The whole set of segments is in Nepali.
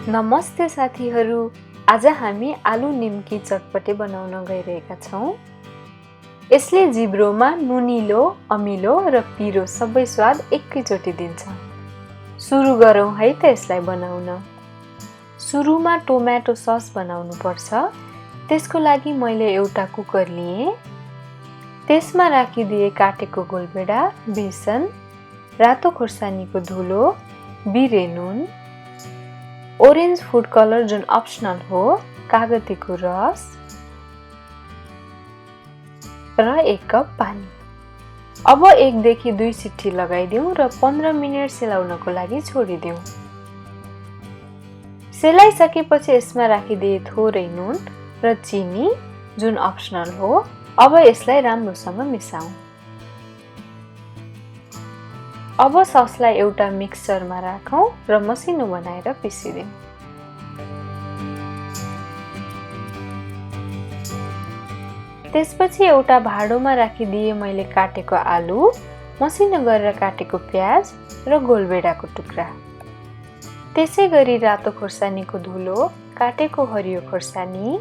नमस्ते साथीहरू, आज हामी आलु निम्की चटपटे बनाउन गइरहेका छौं। यसले जिब्रोमा नुनिलो, अमिलो र पिरो सबै स्वाद एकैचोटि दिन्छ। सुरु गरौँ है त यसलाई बनाउन। सुरुमा टोमेटो सस बनाउनु पर्छ। त्यसको लागि मैले एउटा कुकर लिए। त्यसमा राखिदिए काटेको गोलभेडा, बेसन, रातो खोर्सानीको धुलो, बिरे नुन, ओरेन्ज फूड कलर जुन अप्सनल हो, कागतीको रस र 1 कप पानी। अब 1 देखि 2 सिट्टी लगाइदिउँ र 15 मिनेट सेलाउनको लागि छोडिदिउँ। सेलाइसकेपछि यसमा राखिदिए थोरै नुन र चिनी जुन अप्सनल हो। अब यसलाई राम्रोसँग मिसाउँ। अब ससलाई एउटा मिक्सरमा राखौं र मसिनो बनाएर पिसिदिउँ। त्यसपछि एउटा भाँडोमा राखिदिए मैले काटेको आलु, मसिनो गरेर काटेको प्याज र गोलभेडाको टुक्रा। त्यसैगरी रातो खोर्सानीको धुलो, काटेको हरियो खोर्सानी,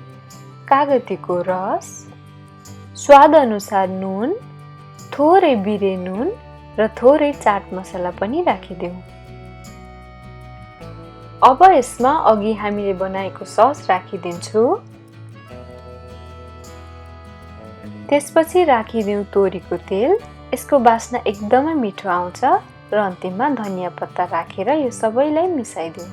कागतीको रस, स्वाद अनुसार नुन, थोरै बिरे नुन र थोरै चाट मसला पनि राखिदेऊ। अब यसमा अघि हामीले बनाएको सस राखिदिन्छु। त्यसपछि राखिदिऊ तोरीको तेल। यसको बास्ना एकदमै मिठो आउँछ र अन्तिममा धनिया पत्ता राखेर यो सबैलाई मिसाइदिऊ।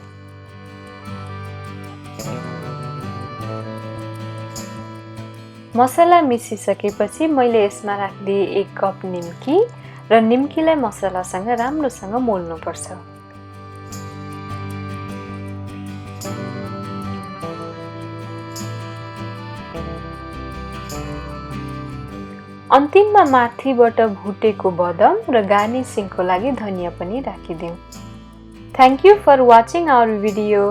मसला मिसिसकेपछि मैले यसमा राखिदिए 1 कप निम्की र निम्कीलाई मसलासँग राम्रोसँग मोल्नुपर्छ। अन्तिममा माथिबाट भुटेको बदाम र गार्निसिङको लागि धनिया पनि राखिदिऊ। Thank you for watching our video.